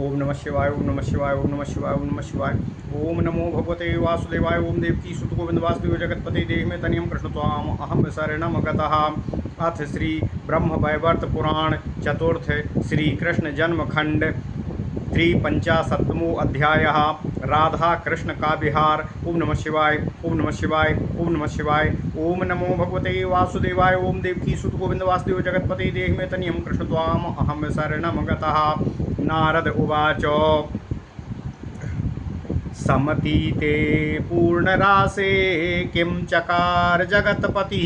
ओम नमः शिवाय, ओम नमः शिवाय, ओम नमः शिवाय, ओम नमः शिवाय। ओम नमो भगवते वासुदेवाय। ओम देवकी सुत गोविंद वासुदेव जगतपते देह में तनियम कृष्ण त्वाम अहम शरणम गतः। अथ श्री ब्रह्म वैवर्त पुराण चतुर्थ श्री कृष्ण जन्म खंड त्रिपंचाशत्तमो अध्याय राधा कृष्ण का विहार। ओम नमः शिवाय, ओम नमः शिवाय, ओम नमः शिवाय। ओम नमो भगवते वासुदेवाय। ओम देवकी सुत गोविंद वासुदेव जगतपते देह में तनियम कृष्ण त्वाम अहम शरणम गतः। नारद उवाच समतीते पूर्णरासे किं चकार जगत्पतिः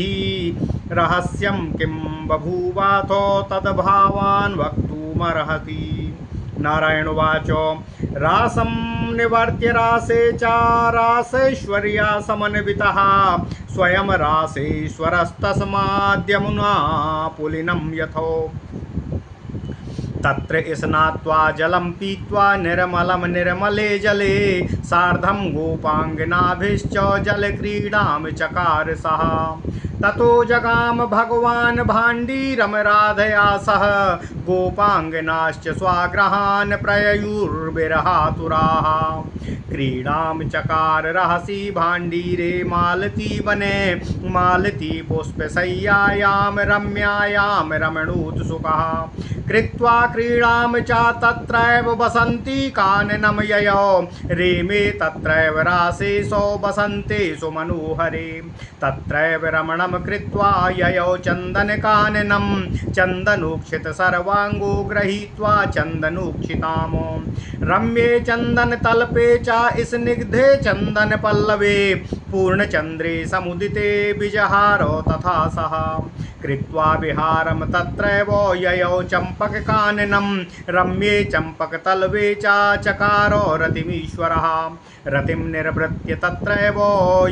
रहस्यं किं बभूवाथो तद्भावान् वक्तुमर्हति। नारायण उवाच रासं निवर्त्य रासे च रासैश्वर्या समन्वितः स्वयं रासेश्वरस्तस्माद्यमुना पुलिनं यथो तत्र स्नात्वा जलं पीत्वा निर्मलं निर्मले जले सार्धं गोपाङ्गनाभिश्च जलक्रीडां चकार सः। ततो जगाम भगवान् भाण्डीरं राधया सह गोपाङ्गनाश्च स्वाग्रहान् प्रययुर्विरहातुराः। क्रीडां चकार रहसि भाण्डीरे मालती वने मालती पुष्पशय्यायां रम्यायां रमणोत्सुकः कृत्वा क्रीडां च तत्रैव बसन्ति काननं ययौ रेमे तत्रैव रासेषु बसन्तेषु मनोहरे तत्रैव रमणं कृत्वा ययौ चन्दनकाननं चन्दनोक्षित सर्वाङ्गो गृहीत्वा चन्दनोक्षिताम् रम्ये चन्दनतल्पे च स्निग्धे चन्दनपल्लवे पूर्णचन्द्रे समुदिते विजहारो तथा सः कृत्वा विहारं तत्रैव ययौ चम्पककाननं रम्ये चम्पकतल्वे च चकारो रतिमीश्वरः रतिं निर्वृत्य तत्रैव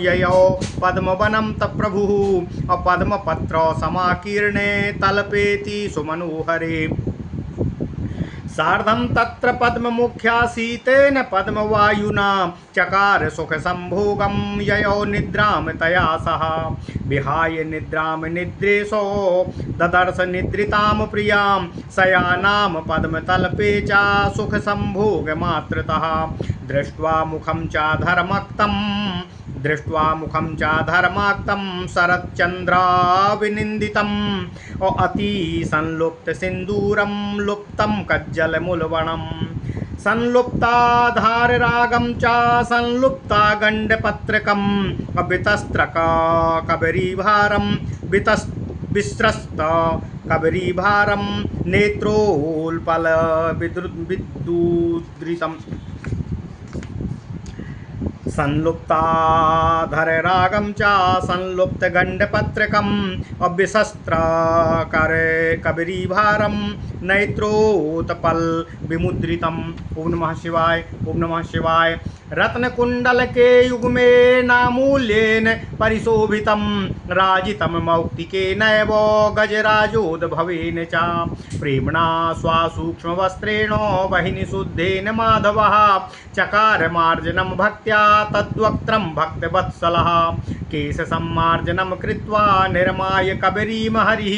ययौ पद्मवनं तप्रभुः पद्मपत्र समाकीर्णे तल्पेति सुमनोहरे सार्धं तत्र पद्ममुख्यासीतेन पद्मवायुना चकार सुखसंभोगं ययौ निद्रां तया सह विहाय निद्रां निद्रेशो ददर्श निद्रितां प्रियां शयानां पद्मतल्पे च सुखसंभोगमात्रतः दृष्ट्वा मुखं च धर्माक्तं शरच्चन्द्राविनिन्दितम् अति संलुप्त सिन्दूरं लुप्तं कज्जलमुलवणम् संलुप्ताधार रागं च संलुप्ता गण्डपत्रकम् वितस्त्रका कबरीभारं विस्रस्त कबरीभारं नेत्रोल्पल विद्युद्रितम् संलुप्ताधर रागं च संलुप्त गण्डपत्रकम् अव्यशस्त्र करे कबरीभारं नेत्रोत्पल विमुद्रितम्। ओम नमः शिवाय, ओम नमः शिवाय। रत्नकुण्डल के युग्मे नामूल्येन परिशोभितं राजितं मौक्तिकेनैव गजराजोद्भवेन च प्रेम्णा स्वासूक्ष्मवस्त्रेण वहिनि शुद्धेन माधवः चकार मार्जनं भक्त्या तद्वक्त्रं भक्तवत्सलः केशसम्मार्जनं कृत्वा निर्माय कबरीं हरिः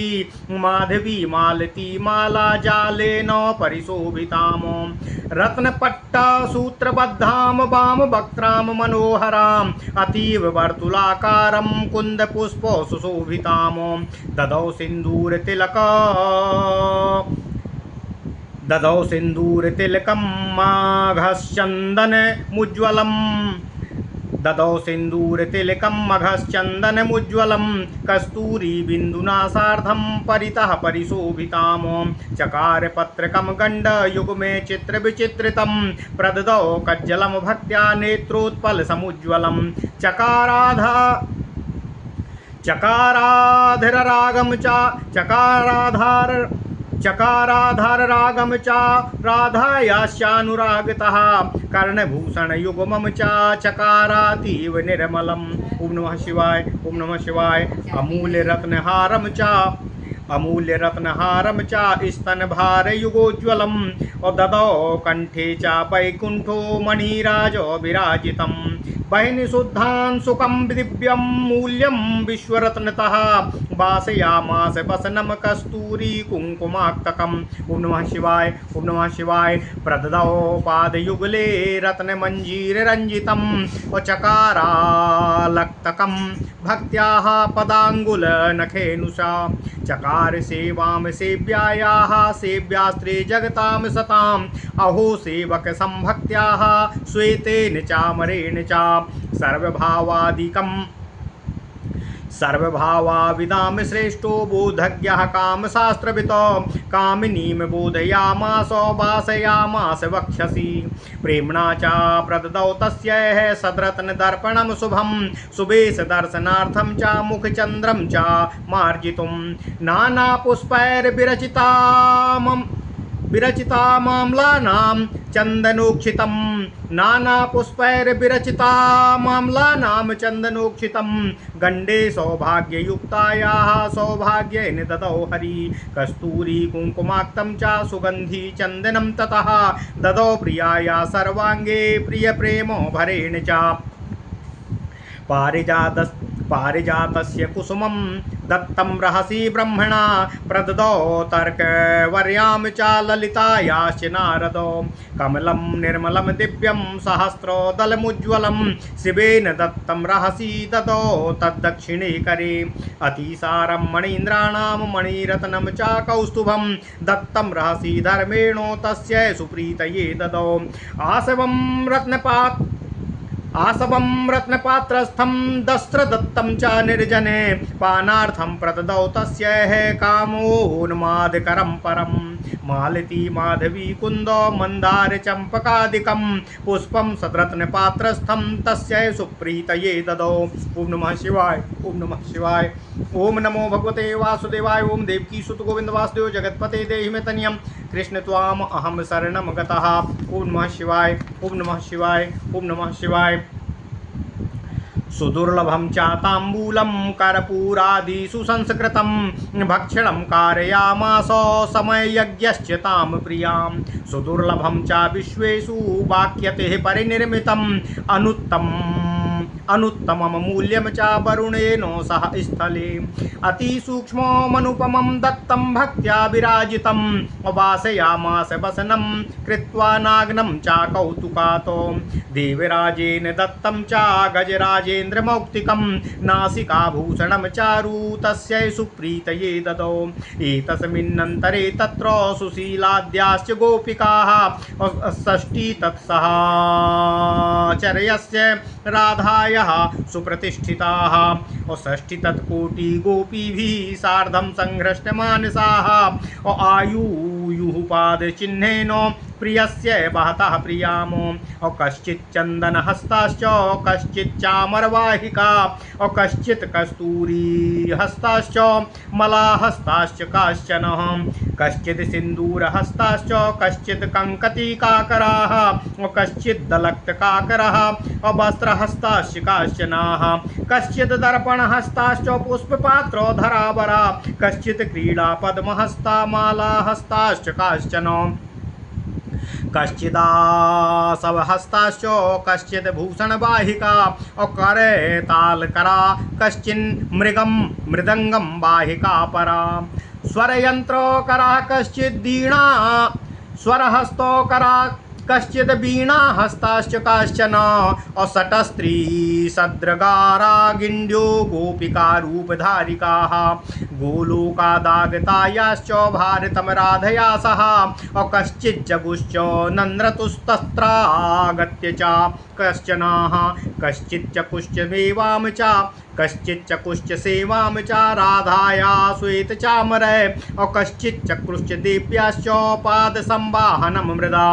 माधवी मालती माला जालेन परिशोभिताम् रत्नपट्टा सूत्रबद्धां वाम वक्त्रां मनोहराम् अतीव वर्तुलाकारं कुन्दपुष्प सुशोभिताम् ददौ सिन्दूरतिलकं मघश्चन्दनमुज्ज्वलं कस्तूरी बिन्दुना सार्धं परितः परिशोभिताम् चकार पत्रकं गण्डयुग्मे चित्रविचित्रितं प्रददौ कज्जलं भक्त्या नेत्रोत्पल समुज्ज्वलं चकाराधार रागम च राधायाश्चानुरागतः कर्णभूषणयुग्मं च चकारातीव निर्मलम्। ओम नमः शिवाय, ओम नमः शिवाय। अमूल्यरत्नहारं च स्तनभारयुगोज्ज्वलं ददौ कण्ठे च वैकुण्ठो मणिराजो विराजितं बहिनि शुद्धान् सुखं दिव्यं मूल्यं विश्वरत्नतः वासयामास वसनं कस्तूरी कुङ्कुमाक्तकम्। ओम नमः शिवाय, ओम नमः शिवाय। प्रददौ पादयुगले रत्नमञ्जीररञ्जितम् चकारालक्तकं भक्त्याः पदाङ्गुलनखेनुषा। चकार सेवां सेव्यायाः सेव्यास्त्रे जगतां सताम्। अहो सेवक संभक्त्याः श्वेतेन चामरेण च। सर्वभावाविदां श्रेष्ठो बोधज्ञः कामशास्त्रवितो। कामिनीं बोधयामास वासयामास वक्षसि। प्रेम्णा च प्रददौ तस्यै सद्रत्नदर्पणं शुभं। शुभेशदर्शनार्थं च मुखचन्द्रं च मार्जितुं। नानापुष्पैर्विरचितामाम्लानां चन्दनोक्षितं। नानापुष्पैर्विरचितामाम्लानां चन्दनोक्षितं। गण्डे सौभाग्ययुक्तायाः सौभाग्येन ददौ हरि। कस्तूरी कुङ्कुमाक्तं च सुगन्धि चन्दनं ततः। ददौ प्रियाया सर्वाङ्गे प्रियप्रेमो भरेण च। पारिजातस्य कुसुमं दत्तं रहसि ब्रह्मणा। प्रददौ तर्कवर्यां च ललितायाश्च नारदो। कमलं निर्मलं दिव्यं सहस्रोदलमुज्ज्वलं। शिवेन दत्तं रहसि ददौ तद्दक्षिणे करे। अतिसारं मणीन्द्राणां मणिरत्नं च कौस्तुभं। दत्तं रहसि धर्मेणो तस्यै सुप्रीतये ददौ। आसवं रत्नपात्रस्थं दस्त्रदत्तं च निर्जने। पानार्थं प्रददौ तस्यै कामोन्मादकरं परं। मालती माधवी कुन्दो मन्दार चम्पकादिकं। पुष्पं सद्रत्नपात्रस्थं तस्यै सुप्रीतये ददौ। ओम नमः शिवाय, ओम नमः शिवाय। ओम नमो भगवते वासुदेवाय। ओम देवकी सुत गोविंद वासुदेव जगत्पते देहि मे तनियं। कृष्ण त्वाम अहम शरणं गतः। ओम नमः शिवाय, ओम नमः शिवाय, ओम नमः शिवाय। सुदुर्लभं च ताम्बूलं कर्पूरादिषु संस्कृतं। भक्षणं कारयामास समयज्ञश्च तां प्रियां। सुदुर्लभं च विश्वेषु वाक्यते परिनिर्मितम्। अनुत्तमं मूल्यं च वरुणेन सह स्थले। अतिसूक्ष्ममनुपमं दत्तं भक्त्या विराजितं। वासयामास वसनं कृत्वा नाग्नं च कौतुकातो। देवराजेन दत्तं च गजराजेन्द्रमौक्तिकं। नासिकाभूषणं चारु तस्यै सुप्रीतये ददौ। एतस्मिन्नन्तरे तत्र सुशीलाद्याश्च गोपिकाः। षष्ठी तत्सहचर्यस्य राधायाः सुप्रतिष्ठिताः। षष्ठी तत्कोटि गोपीभिः सार्धं संघृष्टमानसाः। आयुयुः पादचिह्नेन प्रियस्य बहतः प्रियामो। कश्चित् चन्दनहस्ताश्च कश्चित् चामरवाहिका। कश्चित् कस्तूरीहस्ताश्च मलाहस्ताश्च काश्चन। कश्चित् सिन्दूरहस्ताश्च कश्चित् कङ्कतीकाकराः। कश्चित् दलक्तकाकरः वस्त्रहस्ताश्च काश्चनाः। कश्चित् दर्पणहस्ताश्च पुष्पपात्रोधरावरा। कश्चित् क्रीडापद्महस्ता मालाहस्ताश्च काश्चन। कश्चिदासवहस्ताश्च कश्चित् भूषणवाहिका। करतालकरा कश्चिन्मृगं मृदङ्गं वाहिका परा। स्वरयन्त्रकरा कश्चित् वीणा स्वरहस्तोकरा। कश्चित् वीणाहस्ताश्च काश्चन। असटस्त्री सद्रगारागिण्ड्यो गोपिकारूपधारिकाः। गोलोकादागतायाश्च भारतं राधया सह। कश्चिज्जगुश्च नन्द्रतुस्तत्रागत्य च कश्चनाः। कश्चिच्चकुश्च सेवां च कश्चिच्चकुश्च सेवां च राधाया श्वेतचामरे। कश्चिच्चक्रुश्च देव्याश्च पादसंवाहनं मृदा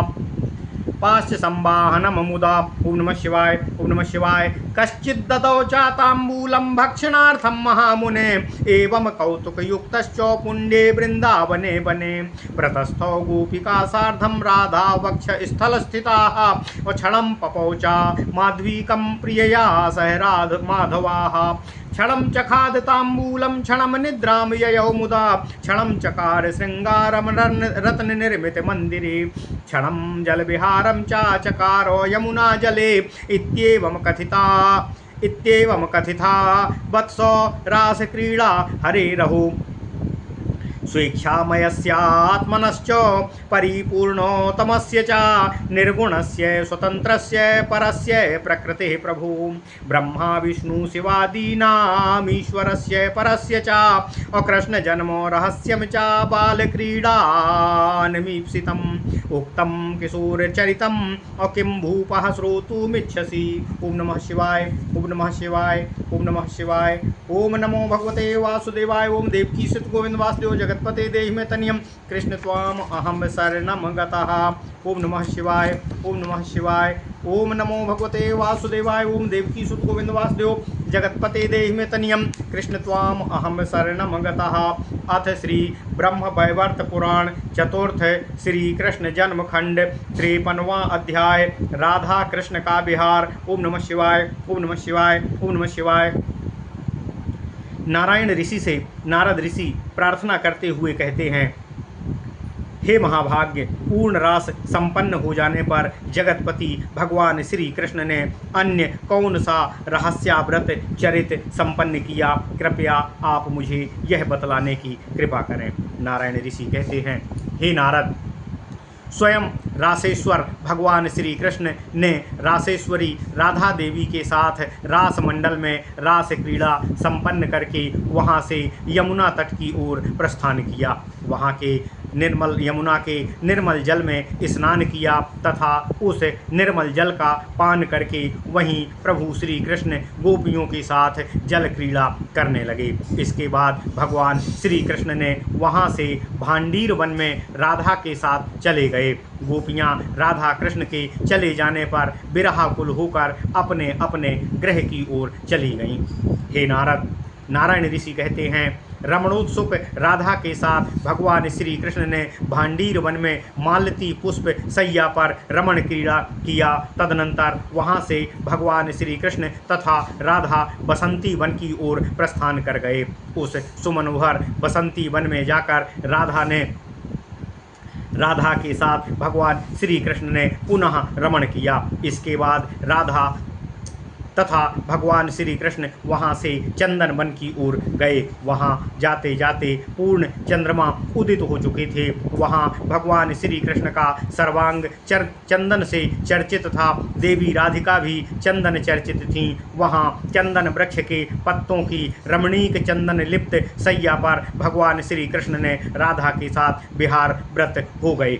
पाश्च संवाहनम मुदा। ओम नमः शिवाय, ओम नमः शिवाय। कश्चित् ददौ च ताम्बूलं भक्षणार्थं महामुने। एवं कौतुकयुक्तश्च पुण्ये वृन्दावने वने। प्रतस्थौ गोपिका सार्धं राधा वक्षस्थलस्थिताः। क्षणं पपौ च माध्वीकं प्रियया सह माधवाः। क्षणं चखाद ताम्बूलं क्षणं निद्रां ययौ मुदा। क्षणं चकार शृङ्गारं रत्ननिर्मितमन्दिरे। क्षणं जलविहारं च चकारो यमुना जले। इत्येवं इत्येवं कथिता वत्सो रासक्रीडा हरेरहो स्वेच्छामयस्यात्मनश्च परिपूर्णोत्तमस्य च निर्गुणस्य स्वतन्त्रस्य परस्य प्रकृतेः प्रभु ब्रह्मा विष्णु शिवादीनामीश्वरस्य परस्य च अकृष्णजन्मो रहस्यं च बालक्रीडानमीप्सितम् उक्तं किशोरचरितम् अकिं भूपः श्रोतुमिच्छसि। ओम नमः शिवाय, ओम नमः शिवाय, ओम नमः शिवाय। ओम नमो भगवते वासुदेवाय। ओम देवकी सुत गोविंद वासुदेव जगतपते देहि मे तनियम कृष्ण त्वाम अहम शरणम गतः। ओम नमः शिवाय, ओम नमः शिवाय। ओम नमो भगवते वासुदेवाय। ओम देवकी सुत गोविंद वासुदेव जगतपते देहि मे तनियम कृष्ण त्वाम अहम शरणम गतः। अथ श्री ब्रह्म वैवर्त पुराण चतुर्थ श्री कृष्ण जन्म खंड 53वां अध्याय राधा कृष्ण का विहार। ओम नमः शिवाय, ओम नमः शिवाय, ओम नमः शिवाय। नारायण ऋषि से नारद ऋषि प्रार्थना करते हुए कहते हैं, हे महाभाग्य, पूर्ण रास संपन्न हो जाने पर जगतपति भगवान श्री कृष्ण ने अन्य कौन सा रहस्याव्रत चरित संपन्न किया? कृपया आप मुझे यह बतलाने की कृपा करें। नारायण ऋषि कहते हैं, हे नारद, स्वयं रासेश्वर भगवान श्री कृष्ण ने रासेश्वरी राधा देवी के साथ रास मंडल में रास क्रीड़ा संपन्न करके वहाँ से यमुना तट की ओर प्रस्थान किया। वहाँ के निर्मल यमुना के निर्मल जल में स्नान किया तथा उस निर्मल जल का पान करके वहीं प्रभु श्री कृष्ण गोपियों के साथ जल क्रीड़ा करने लगे। इसके बाद भगवान श्री कृष्ण ने वहाँ से भांडीर वन में राधा के साथ चले गए। गोपियाँ राधा कृष्ण के चले जाने पर विरहाकुल होकर अपने अपने गृह की ओर चली गईं। हे नारद, नारायण ऋषि कहते हैं, रमणोत्सुक राधा के साथ भगवान श्री कृष्ण ने भांडीर वन में मालती पुष्प सैया पर रमण क्रीड़ा किया। तदनंतर वहां से भगवान श्री कृष्ण तथा राधा बसंती वन की ओर प्रस्थान कर गए। उस सुमनोहर बसंती वन में जाकर राधा के साथ भगवान श्री कृष्ण ने पुनः रमण किया। इसके बाद राधा तथा भगवान श्री कृष्ण वहाँ से चंदन वन की ओर गए। वहाँ जाते जाते पूर्ण चंद्रमा उदित हो चुके थे। वहाँ भगवान श्री कृष्ण का सर्वांग चंदन से चर्चित था। देवी राधिका भी चंदन चर्चित थीं। वहाँ चंदन वृक्ष के पत्तों की रमणीक चंदन लिप्त सैया पर भगवान श्री कृष्ण ने राधा के साथ विहार व्रत हो गए।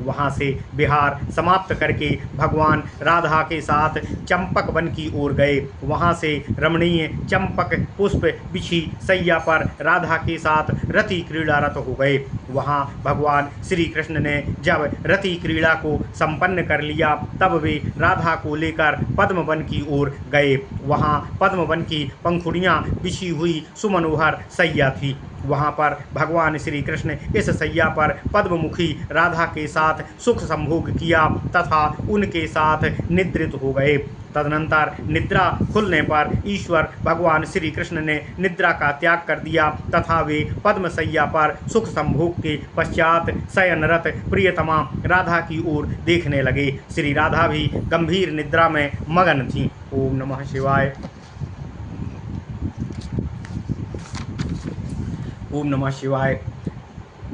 वहाँ से विहार समाप्त करके भगवान राधा के साथ चंपक वन की ओर गए। वहाँ से रमणीय चंपक पुष्प बिछी सैया पर राधा के साथ रति क्रीड़ारत हो गए। वहाँ भगवान श्री कृष्ण ने जब रति क्रीड़ा को संपन्न कर लिया तब वे राधा को लेकर पद्म वन की ओर गए। वहाँ पद्म वन की पंखुड़ियाँ बिछी हुई सुमनोहर सैया थी। वहाँ पर भगवान श्री कृष्ण इस सैया पर पद्ममुखी राधा के साथ सुख संभोग किया तथा उनके साथ निद्रित हो गए। तदनंतर निद्रा खुलने पर ईश्वर भगवान श्री कृष्ण ने निद्रा का त्याग कर दिया तथा वे पद्म सैया पर सुख संभोग के पश्चात शयनरत प्रियतमा राधा की ओर देखने लगे। श्री राधा भी गंभीर निद्रा में मगन थीं। ओम नमः शिवाय, ओम नमः शिवाय।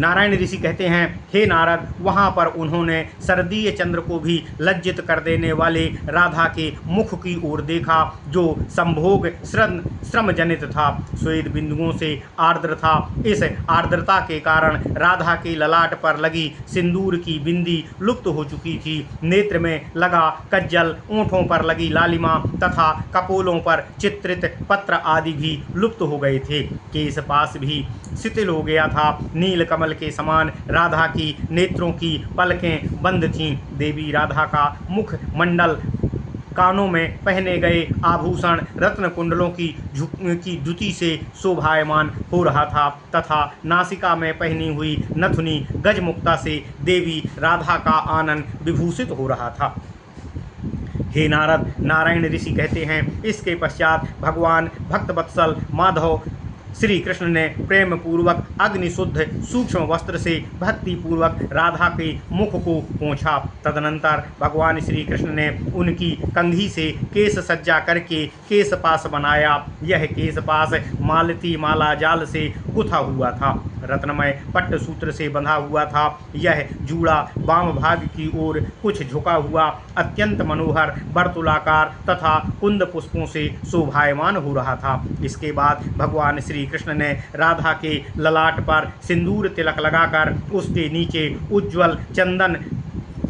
नारायण ऋषि कहते हैं, हे नारद, वहाँ पर उन्होंने शरदीय चंद्र को भी लज्जित कर देने वाले राधा के मुख की ओर देखा जो संभोग श्रम जनित था, श्वेत बिंदुओं से आर्द्र था। इस आर्द्रता के कारण राधा के ललाट पर लगी सिंदूर की बिंदी लुप्त हो चुकी थी। नेत्र में लगा कज्जल, ओंठों पर लगी लालिमा तथा कपोलों पर चित्रित पत्र आदि भी लुप्त हो गए थे। केश पास भी शिथिल हो गया था। नील कमल के समान राधा की नेत्रों की पलकें बंद थीं। देवी राधा का मुख मंडल, कानों में पहने गए आभूषण रत्न कुंडलों की द्युति से शोभायमान हो रहा था तथा नासिका में पहनी हुई नथुनी गजमुक्ता से देवी राधा का आनंद विभूषित हो रहा था। हे नारद, नारायण ऋषि कहते हैं, इसके पश्चात भगवान भक्तवत्सल माधव श्री कृष्ण ने प्रेम पूर्वक अग्निशुद्ध सूक्ष्म वस्त्र से भक्ति पूर्वक राधा के मुख को पोंछा। तदनंतर भगवान श्री कृष्ण ने उनकी कंघी से केश सज्जा करके केश पास बनाया। यह केश पास मालती माला जाल से गुथा हुआ था, रत्नमय पट्ट सूत्र से बंधा हुआ था। यह जूड़ा वाम भाग की ओर कुछ झुका हुआ अत्यंत मनोहर वर्तुलाकार तथा कुंद पुष्पों से शोभायमान हो रहा था। इसके बाद भगवान श्री कृष्ण ने राधा के ललाट पर सिंदूर तिलक लगाकर उसके नीचे उज्ज्वल चंदन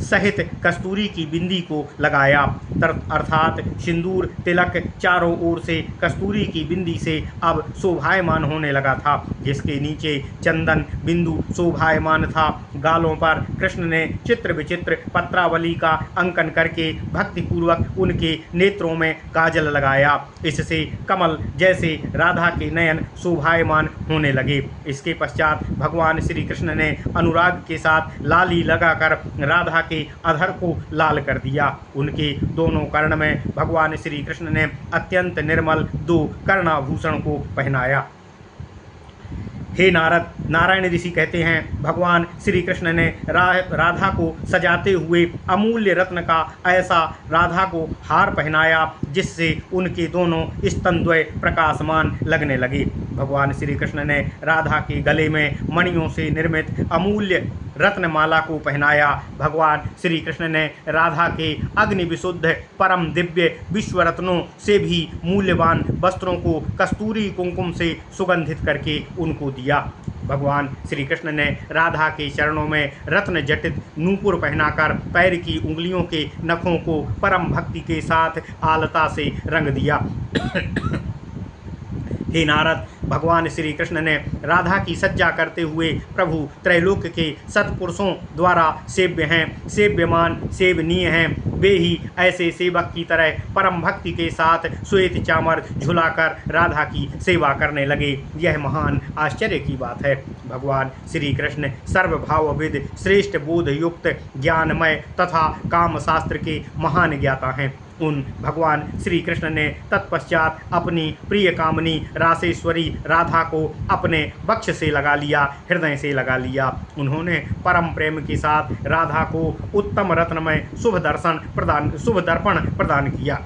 सहित कस्तूरी की बिंदी को लगाया, अर्थात सिंदूर तिलक चारों ओर से कस्तूरी की बिंदी से अब शोभायमान होने लगा था, जिसके नीचे चंदन बिंदु शोभायमान था। गालों पर कृष्ण ने चित्र विचित्र पत्रावली का अंकन करके भक्तिपूर्वक उनके नेत्रों में काजल लगाया। इससे कमल जैसे राधा के नयन शोभायमान होने लगे। इसके पश्चात भगवान श्री कृष्ण ने अनुराग के साथ लाली लगाकर राधा के अधर को लाल कर दिया। उनके दोनों कर्ण में भगवान श्री कृष्ण ने अत्यंत निर्मल 2 कर्णाभूषण को पहनाया। हे नारद, नारायण ऋषि कहते हैं, भगवान श्री कृष्ण ने राधा को सजाते हुए अमूल्य रत्न का ऐसा राधा को हार पहनाया जिससे उनके दोनों स्तनद्वय प्रकाशमान लगने लगे। भगवान श्री कृष्ण ने राधा के गले में मणियों से निर्मित अमूल्य रत्नमाला को पहनाया। भगवान श्री कृष्ण ने राधा के अग्नि विशुद्ध परम दिव्य विश्व रत्नों से भी मूल्यवान वस्त्रों को कस्तूरी कुंकुम से सुगंधित करके उनको दिया। भगवान श्री कृष्ण ने राधा के चरणों में रत्न जटित नूपुर पहनाकर पैर की उंगलियों के नखों को परम भक्ति के साथ आलता से रंग दिया। हे नारद, भगवान श्री कृष्ण ने राधा की सज्जा करते हुए प्रभु त्रैलोक्य के सत्पुरुषों द्वारा सेव्य हैं, सेव्यमान, सेवनीय हैं। वे ही ऐसे सेवक की तरह परम भक्ति के साथ श्वेत चामर झुलाकर राधा की सेवा करने लगे। यह महान आश्चर्य की बात है। भगवान श्री कृष्ण सर्वभावविद, श्रेष्ठ बोध युक्त, ज्ञानमय तथा काम शास्त्र के महान ज्ञाता हैं। उन भगवान श्री कृष्ण ने तत्पश्चात अपनी प्रिय कामनी रासेश्वरी राधा को अपने वक्ष से लगा लिया, हृदय से लगा लिया। उन्होंने परम प्रेम के साथ राधा को उत्तम रत्नमय शुभ दर्पण प्रदान किया।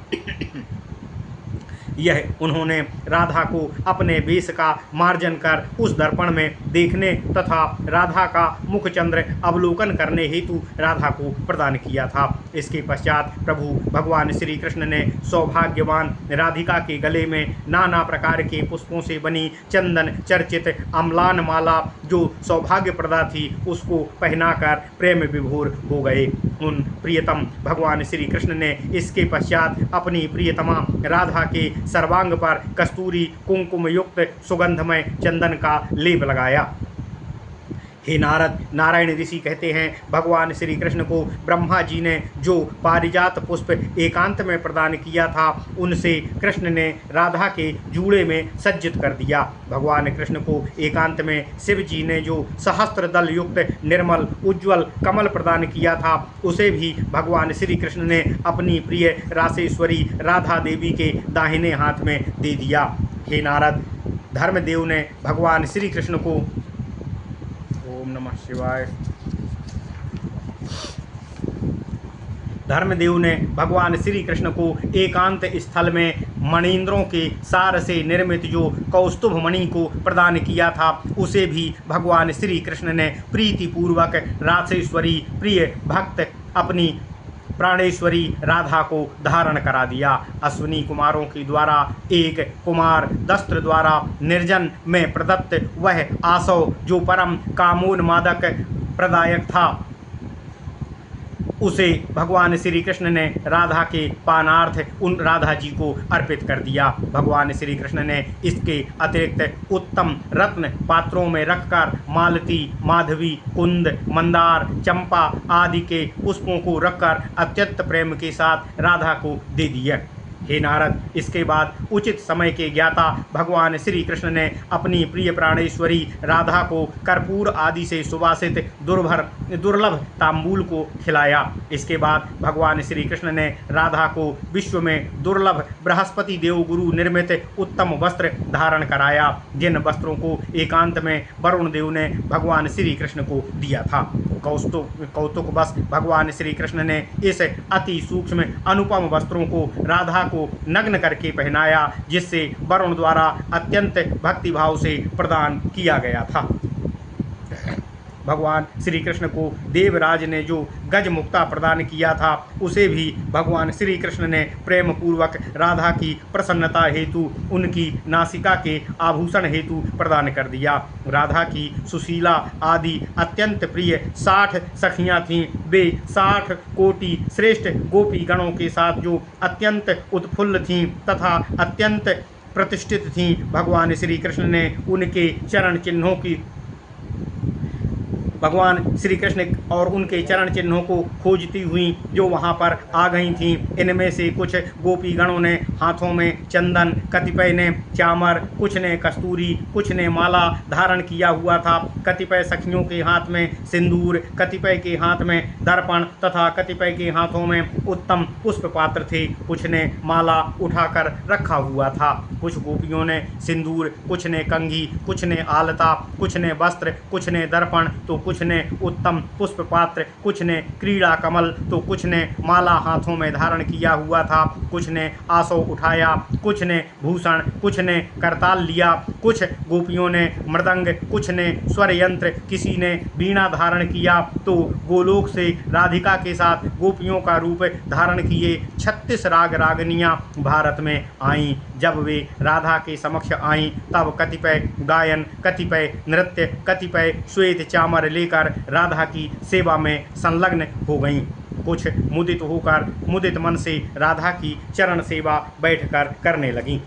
यह उन्होंने राधा को अपने वेश का मार्जन कर उस दर्पण में देखने तथा राधा का मुखचंद्र अवलोकन करने हेतु राधा को प्रदान किया था। इसके पश्चात प्रभु भगवान श्री कृष्ण ने सौभाग्यवान राधिका के गले में नाना प्रकार के पुष्पों से बनी चंदन चर्चित अम्लान माला जो सौभाग्य प्रदा थी उसको पहनाकर प्रेम विभोर हो गए। उन प्रियतम भगवान श्री कृष्ण ने इसके पश्चात अपनी प्रियतमा राधा के सर्वांग पर कस्तूरी कुंकुम युक्त सुगंधमय चंदन का लेप लगाया। हे नारद, नारायण ऋषि कहते हैं, भगवान श्री कृष्ण को ब्रह्मा जी ने जो पारिजात पुष्प एकांत में प्रदान किया था उनसे कृष्ण ने राधा के जूड़े में सज्जित कर दिया। भगवान कृष्ण को एकांत में शिव जी ने जो सहस्त्र दल युक्त निर्मल उज्ज्वल कमल प्रदान किया था उसे भी भगवान श्री कृष्ण ने अपनी प्रिय रासेश्वरी राधा देवी के दाहिने हाथ में दे दिया। हे नारद, धर्मदेव ने भगवान श्री कृष्ण को ओम नमः शिवाय। धर्मदेव ने भगवान श्री कृष्ण को एकांत स्थल में मणींद्रों के सार से निर्मित जो कौस्तुभ मणि को प्रदान किया था उसे भी भगवान श्री कृष्ण ने प्रीतिपूर्वक रासेश्वरी प्रिय भक्त अपनी प्राणेश्वरी राधा को धारण करा दिया। अश्विनी कुमारों के द्वारा एक कुमार दस्त्र द्वारा निर्जन में प्रदत्त वह आसव जो परम कामोन्मादक प्रदायक था उसे भगवान श्री कृष्ण ने राधा के पानार्थ उन राधा जी को अर्पित कर दिया। भगवान श्री कृष्ण ने इसके अतिरिक्त उत्तम रत्न पात्रों में रखकर मालती, माधवी, कुंद, मंदार, चंपा आदि के पुष्पों को रखकर अत्यंत प्रेम के साथ राधा को दे दिया। हे नारद, इसके बाद उचित समय के ज्ञाता भगवान श्री कृष्ण ने अपनी प्रिय प्राणेश्वरी राधा को कर्पूर आदि से सुवासित दुर्लभ तांबूल को खिलाया। इसके बाद भगवान श्री कृष्ण ने राधा को विश्व में दुर्लभ बृहस्पति देवगुरु निर्मित उत्तम वस्त्र धारण कराया, जिन वस्त्रों को एकांत में वरुण देव ने भगवान श्री कृष्ण को दिया था। कौतुकवश भगवान श्री कृष्ण ने इस अति सूक्ष्म अनुपम वस्त्रों को राधा को नग्न करके पहनाया, जिससे वरुण द्वारा अत्यंत भक्तिभाव से प्रदान किया गया था। भगवान श्री कृष्ण को देवराज ने जो गज मुक्ता प्रदान किया था, उसे भी भगवान श्री कृष्ण ने प्रेम पूर्वक राधा की प्रसन्नता हेतु उनकी नासिका के आभूषण हेतु प्रदान कर दिया। राधा की सुशीला आदि अत्यंत प्रिय 60 सखियां थीं। वे 60 कोटि श्रेष्ठ गोपी गणों के साथ जो अत्यंत उत्फुल्ल थीं तथा अत्यंत प्रतिष्ठित थीं, भगवान श्री कृष्ण ने उनके चरण चिन्हों की भगवान श्री कृष्ण और उनके चरण चिन्हों को खोजती हुई जो वहां पर आ गई थीं। इनमें से कुछ गोपी गणों ने हाथों में चंदन, कतिपय ने चामर, कुछ ने कस्तूरी, कुछ ने माला धारण किया हुआ था। कतिपय सखियों के हाथ में सिंदूर, कतिपय के हाथ में दर्पण तथा कतिपय के हाथों में उत्तम पुष्प पात्र थे। कुछ ने माला उठाकर रखा हुआ था। कुछ गोपियों ने सिंदूर, कुछ ने कंघी, कुछ ने आलता, कुछ ने वस्त्र, कुछ ने दर्पण, तो कुछ ने उत्तम पुष्प पात्र, कुछ ने क्रीड़ा कमल, तो कुछ ने माला हाथों में धारण किया हुआ था। कुछ ने आसो उठाया, कुछ ने भूषण, कुछ ने करताल लिया। कुछ गोपियों ने मृदंग, कुछ ने स्वर यंत्र, किसी ने वीणा धारण किया। तो गोलोक से राधिका के साथ गोपियों का रूप धारण किए 36 राग रागनियाँ भारत में आईं। जब वे राधा के समक्ष आईं, तब कतिपय गायन, कतिपय नृत्य, कतिपय श्वेत चामर लेकर राधा की सेवा में संलग्न हो गईं। कुछ मुदित मन से राधा की चरण सेवा बैठकर करने लगीं।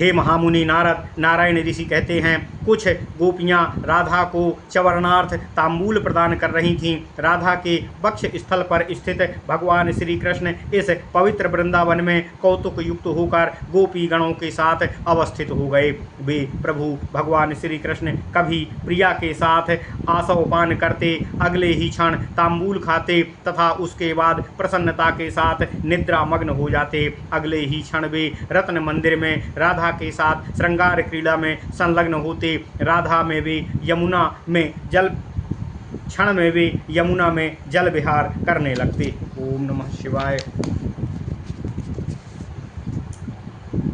हे महामुनि नारद, नारायण ऋषि कहते हैं, कुछ गोपियां राधा को चवरणार्थ तांबूल प्रदान कर रही थीं। राधा के वक्ष स्थल पर स्थित भगवान श्री कृष्ण इस पवित्र वृंदावन में कौतुक युक्त होकर गोपी गणों के साथ अवस्थित हो गए। वे प्रभु भगवान श्री कृष्ण कभी प्रिया के साथ आसवपान करते, अगले ही क्षण तांबूल खाते तथा उसके बाद प्रसन्नता के साथ निद्रा मग्न हो जाते। अगले ही क्षण वे रत्न मंदिर में राधा के साथ श्रृंगार क्रीड़ा में संलग्न होते। राधा में वे यमुना में जल विहार करने लगते। ओम नमः शिवाय।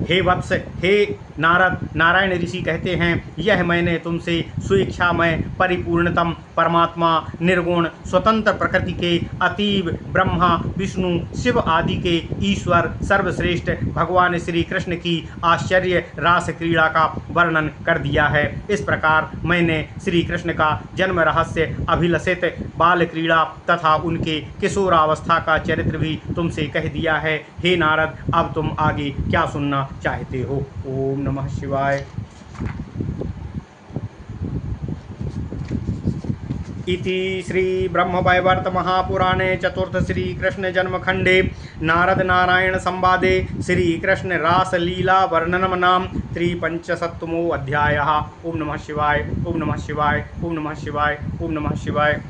हे वत्स, हे नारद, नारायण ऋषि कहते हैं, यह मैंने तुमसे स्वेच्छामय परिपूर्णतम परमात्मा, निर्गुण स्वतंत्र प्रकृति के अतीव ब्रह्मा विष्णु शिव आदि के ईश्वर सर्वश्रेष्ठ भगवान श्री कृष्ण की आश्चर्य रास क्रीड़ा का वर्णन कर दिया है। इस प्रकार मैंने श्री कृष्ण का जन्म रहस्य, अभिलषित बाल क्रीड़ा तथा उनके किशोरावस्था का चरित्र भी तुमसे कह दिया है। हे नारद, अब तुम आगे क्या सुनना चाहते हो? ओम नमः शिवाय। इति श्री ब्रह्मवैवर्त महापुराणे चतुर्थ श्री कृष्ण जन्मखंडे नारद नारायण संवादे श्री कृष्ण रास लीला वर्णनम नाम 53 अध्यायः। ओम नमः शिवाय, ओम नमः शिवाय, ओम नमः शिवाय, ओम नमः शिवाय।